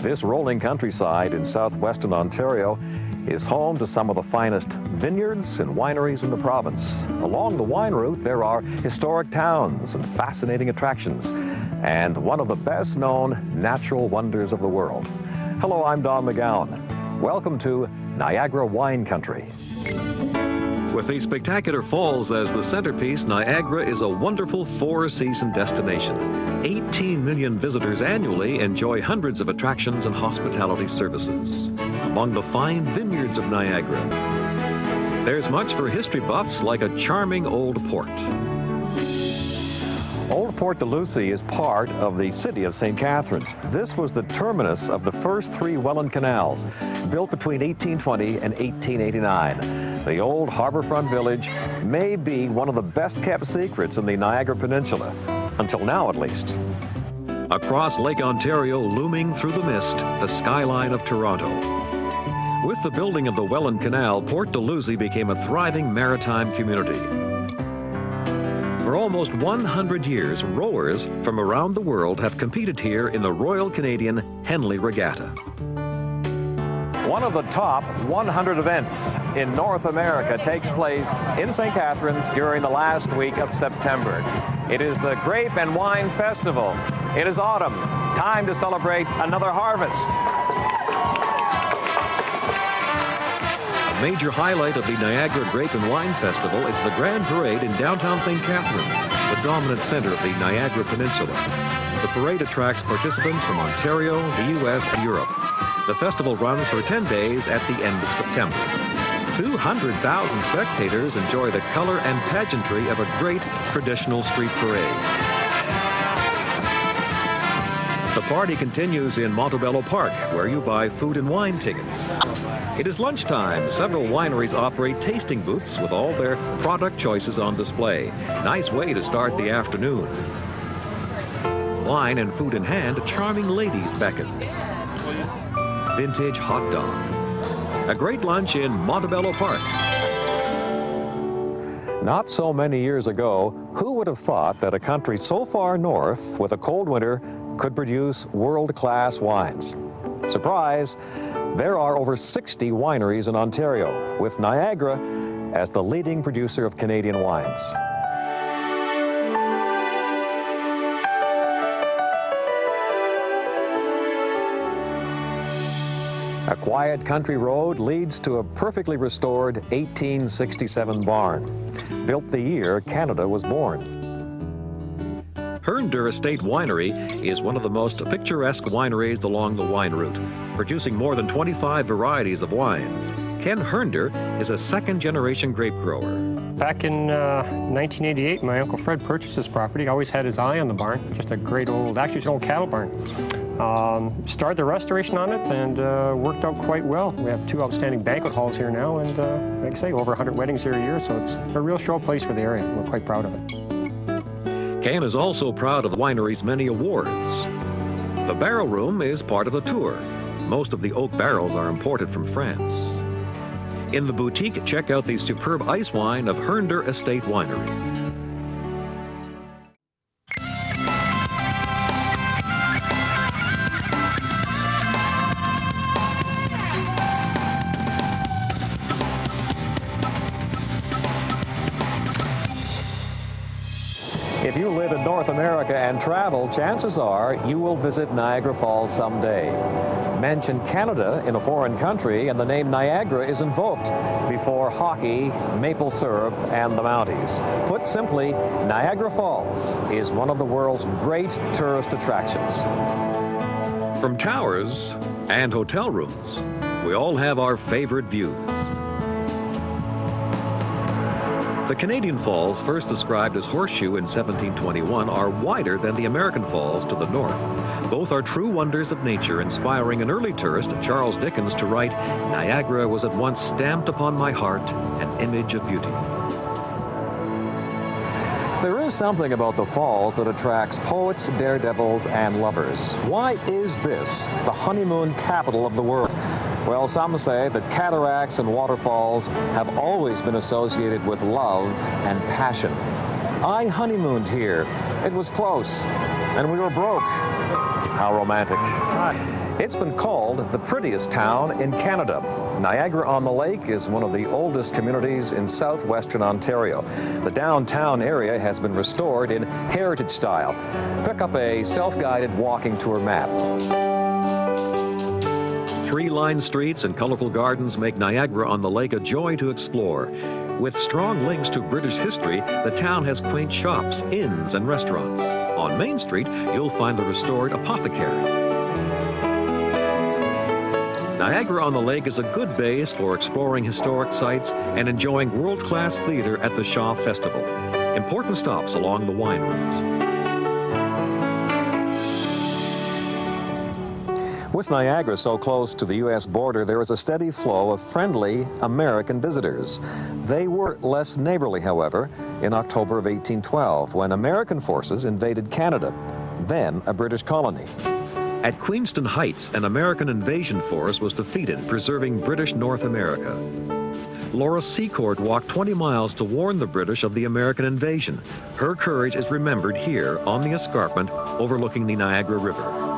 This rolling countryside in southwestern Ontario is home to some of the finest vineyards and wineries in the province. Along the wine route, there are historic towns and fascinating attractions, and one of the best-known natural wonders of the world. Hello, I'm Don McGowan. Welcome to Niagara-Wine-Country. With the spectacular falls as the centerpiece, Niagara is a wonderful four-season destination. 18 million visitors annually enjoy hundreds of attractions and hospitality services. Among the fine vineyards of Niagara, there's much for history buffs, like a charming old port. Old Port de Lucie is part of the city of St. Catharines. This was the terminus of the first three Welland canals, built between 1820 and 1889. The old harborfront village may be one of the best-kept secrets in the Niagara Peninsula, until now at least. Across Lake Ontario, looming through the mist, the skyline of Toronto. With the building of the Welland Canal, Port de Lucie became a thriving maritime community. For almost 100 years, rowers from around the world have competed here in the Royal Canadian Henley Regatta. One of the top 100 events in North America takes place in St. Catharines during the last week of September. It is the Grape and Wine Festival. It is autumn, time to celebrate another harvest. A major highlight of the Niagara Grape and Wine Festival is the Grand Parade in downtown St. Catharines, the dominant center of the Niagara Peninsula. The parade attracts participants from Ontario, the U.S., and Europe. The festival runs for 10 days at the end of September. 200,000 spectators enjoy the color and pageantry of a great traditional street parade. The party continues in Montebello Park, where you buy food and wine tickets. It is lunchtime. Several wineries operate tasting booths with all their product choices on display. Nice way to start the afternoon. Wine and food in hand, charming ladies beckon. Vintage hot dog. A great lunch in Montebello Park. Not so many years ago, who would have thought that a country so far north with a cold winter could produce world-class wines? Surprise, there are over 60 wineries in Ontario, with Niagara as the leading producer of Canadian wines. A quiet country road leads to a perfectly restored 1867 barn, built the year Canada was born. Herndon Estate Winery is one of the most picturesque wineries along the wine route, producing more than 25 varieties of wines. Ken Herndon is a second-generation grape grower. Back in 1988, my Uncle Fred purchased this property. He always had his eye on the barn, just a great old, actually it's an old cattle barn. Started the restoration on it and worked out quite well. We have 2 outstanding banquet halls here now, and like I say, over 100 weddings here a year, so it's a real showplace for the area. We're quite proud of it. Ken is also proud of the winery's many awards. The barrel room is part of the tour. Most of the oak barrels are imported from France. In the boutique, check out the superb ice wine of Herndon Estate Winery. If you live in North America and travel, chances are you will visit Niagara Falls someday. Mention Canada in a foreign country and the name Niagara is invoked before hockey, maple syrup, and the Mounties. Put simply, Niagara Falls is one of the world's great tourist attractions. From towers and hotel rooms, we all have our favorite views. The Canadian Falls, first described as Horseshoe in 1721, are wider than the American Falls to the north. Both are true wonders of nature, inspiring an early tourist, Charles Dickens, to write, "Niagara was at once stamped upon my heart, an image of beauty." There is something about the falls that attracts poets, daredevils, and lovers. Why is this the honeymoon capital of the world? Well, some say that cataracts and waterfalls have always been associated with love and passion. I honeymooned here. It was close, And we were broke. How romantic. It's been called the prettiest town in Canada. Niagara-on-the-Lake is one of the oldest communities in southwestern Ontario. The downtown area has been restored in heritage style. Pick up a self-guided walking tour map. Tree-lined streets and colorful gardens make Niagara-on-the-Lake a joy to explore. With strong links to British history, the town has quaint shops, inns, and restaurants. On Main Street, you'll find the restored apothecary. Niagara-on-the-Lake is a good base for exploring historic sites and enjoying world-class theater at the Shaw Festival. Important stops along the wine route. With Niagara so close to the U.S. border, there is a steady flow of friendly American visitors. They were less neighborly, however, in October of 1812, when American forces invaded Canada, then a British colony. At Queenston Heights, an American invasion force was defeated, preserving British North America. Laura Secord walked 20 miles to warn the British of the American invasion. Her courage is remembered here on the escarpment overlooking the Niagara River.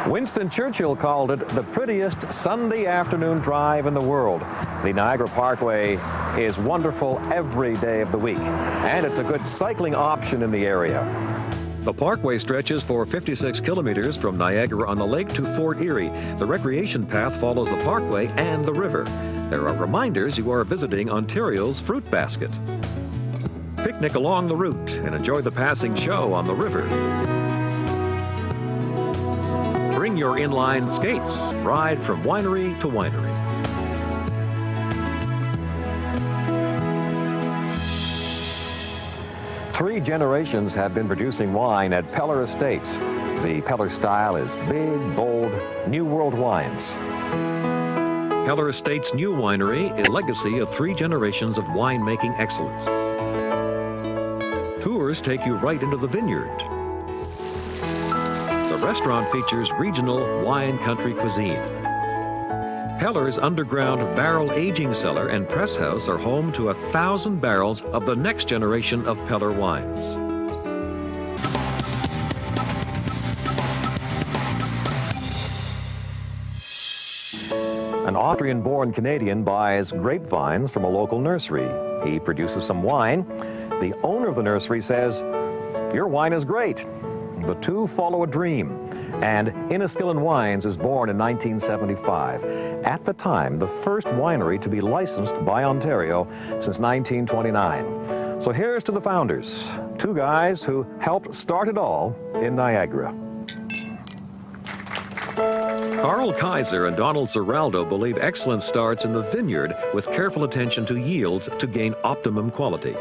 Winston Churchill called it the prettiest Sunday afternoon drive in the world. The Niagara Parkway is wonderful every day of the week, and it's a good cycling option in the area. The parkway stretches for 56 kilometers from Niagara-on-the-Lake to Fort Erie. The recreation path follows the parkway and the river. There are reminders you are visiting Ontario's fruit basket. Picnic along the route and enjoy the passing show on the river. Bring your inline skates. Ride from winery to winery. Three generations have been producing wine at Peller Estates. The Peller style is big, bold, New World wines. Peller Estates' new winery is a legacy of 3 generations of winemaking excellence. Tours take you right into the vineyard. The restaurant features regional wine country cuisine. Peller's underground barrel aging cellar and press house are home to 1,000 barrels of the next generation of Peller wines. An Austrian-born Canadian buys grapevines from a local nursery. He produces some wine. The owner of the nursery says, "Your wine is great." The two follow a dream. And Inniskillen Wines is born in 1975. At the time, the first winery to be licensed by Ontario since 1929. So here's to the founders, 2 guys who helped start it all in Niagara. Carl Kaiser and Donald Zeraldo believe excellence starts in the vineyard with careful attention to yields to gain optimum quality.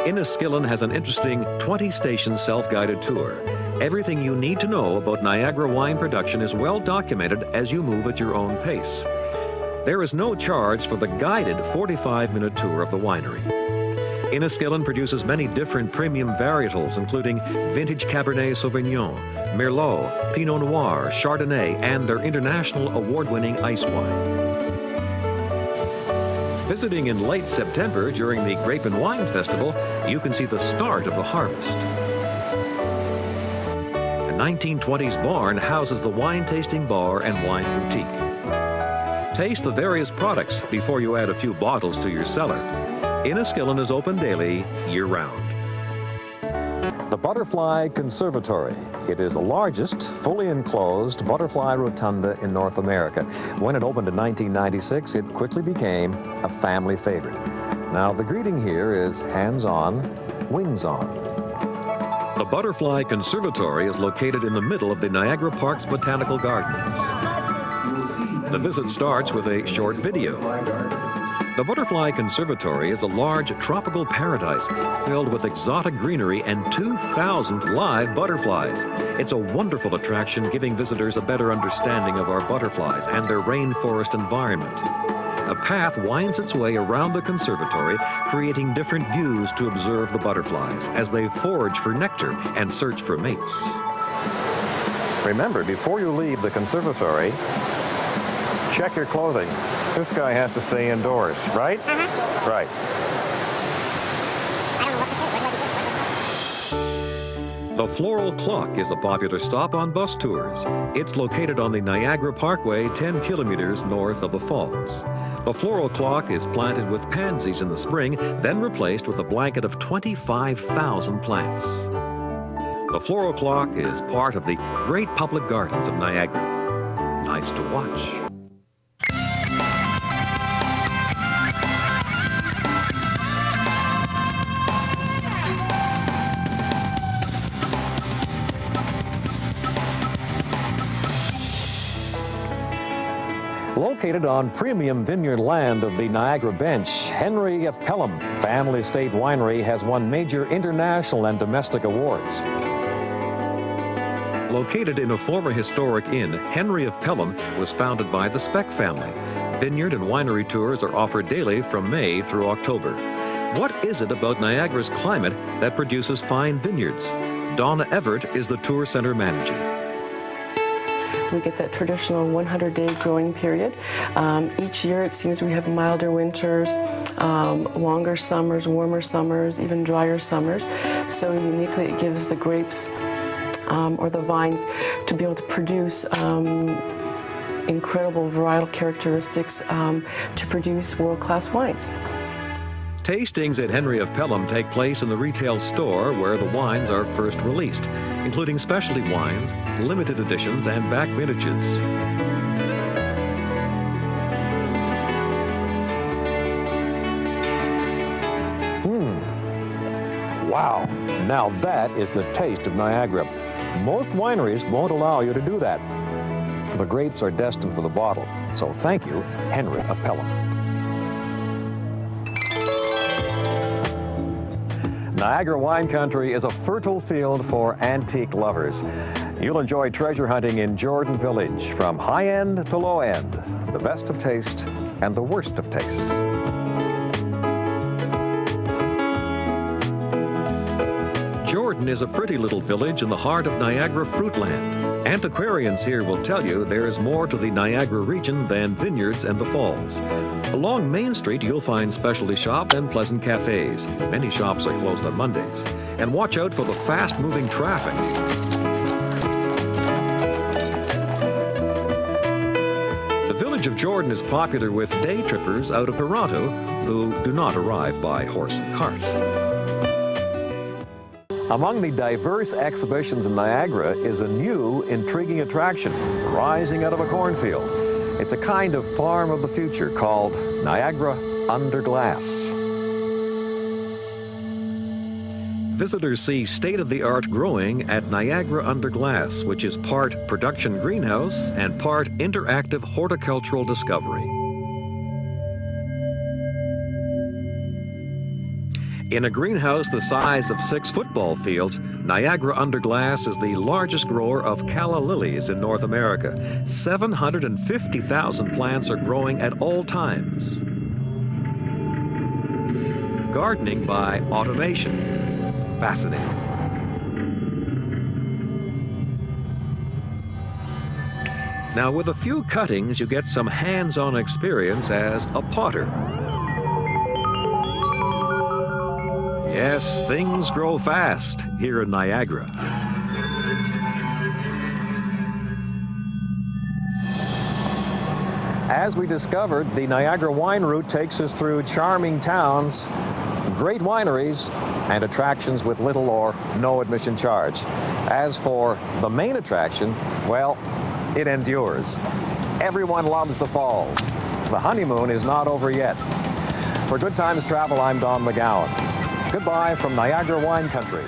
Inniskillen has an interesting 20-station self-guided tour. Everything you need to know about Niagara wine production is well documented as you move at your own pace. There is no charge for the guided 45-minute tour of the winery. Inniskillen produces many different premium varietals, including vintage Cabernet Sauvignon, Merlot, Pinot Noir, Chardonnay, and their international award-winning ice wine. Visiting in late September during the Grape and Wine Festival, you can see the start of the harvest. The 1920s barn houses the wine tasting bar and wine boutique. Taste the various products before you add a few bottles to your cellar. Inniskillen is open daily, year-round. The Butterfly Conservatory. It is the largest, fully enclosed butterfly rotunda in North America. When it opened in 1996, it quickly became a family favorite. Now, the greeting here is hands-on, wings-on. The Butterfly Conservatory is located in the middle of the Niagara Park's Botanical Gardens. The visit starts with a short video. The Butterfly Conservatory is a large tropical paradise filled with exotic greenery and 2,000 live butterflies. It's a wonderful attraction, giving visitors a better understanding of our butterflies and their rainforest environment. A path winds its way around the conservatory, creating different views to observe the butterflies as they forage for nectar and search for mates. Remember, before you leave the conservatory, check your clothing. This guy has to stay indoors, right? Right. The Floral Clock is a popular stop on bus tours. It's located on the Niagara Parkway, 10 kilometers north of the falls. The Floral Clock is planted with pansies in the spring, then replaced with a blanket of 25,000 plants. The Floral Clock is part of the great public gardens of Niagara. Nice to watch. Located on premium vineyard land of the Niagara Bench, Henry of Pelham Family Estate Winery has won major international and domestic awards. Located in a former historic inn, Henry of Pelham was founded by the Speck family. Vineyard and winery tours are offered daily from May through October. What is it about Niagara's climate that produces fine vineyards? Donna Everett is the tour center manager. We get that traditional 100-day growing period. Each year it seems we have milder winters, longer summers, warmer summers, even drier summers. So uniquely it gives the grapes or the vines to be able to produce incredible varietal characteristics to produce world-class wines. Tastings at Henry of Pelham take place in the retail store where the wines are first released, including specialty wines, limited editions, and back vintages. Wow, now that is the taste of Niagara. Most wineries won't allow you to do that. The grapes are destined for the bottle, so thank you, Henry of Pelham. Niagara-Wine-Country is a fertile field for antique lovers. You'll enjoy treasure hunting in Jordan Village, from high-end to low-end, the best of taste and the worst of taste. Jordan is a pretty little village in the heart of Niagara Fruitland. Antiquarians here will tell you there is more to the Niagara region than vineyards and the falls. Along Main Street, you'll find specialty shops and pleasant cafes. Many shops are closed on Mondays. And watch out for the fast-moving traffic. The village of Jordan is popular with day trippers out of Toronto who do not arrive by horse and cart. Among the diverse exhibitions in Niagara is a new, intriguing attraction rising out of a cornfield. It's a kind of farm of the future called Niagara Under Glass. Visitors see state-of-the-art growing at Niagara Under Glass, which is part production greenhouse and part interactive horticultural discovery. In a greenhouse the size of 6 football fields, Niagara Under Glass is the largest grower of calla lilies in North America. 750,000 plants are growing at all times. Gardening by automation. Fascinating. Now, with a few cuttings, you get some hands-on experience as a potter. Yes, things grow fast here in Niagara. As we discovered, the Niagara wine route takes us through charming towns, great wineries, and attractions with little or no admission charge. As for the main attraction, well, it endures. Everyone loves the falls. The honeymoon is not over yet. For Good Times Travel, I'm Don McGowan. Goodbye from Niagara-Wine-Country.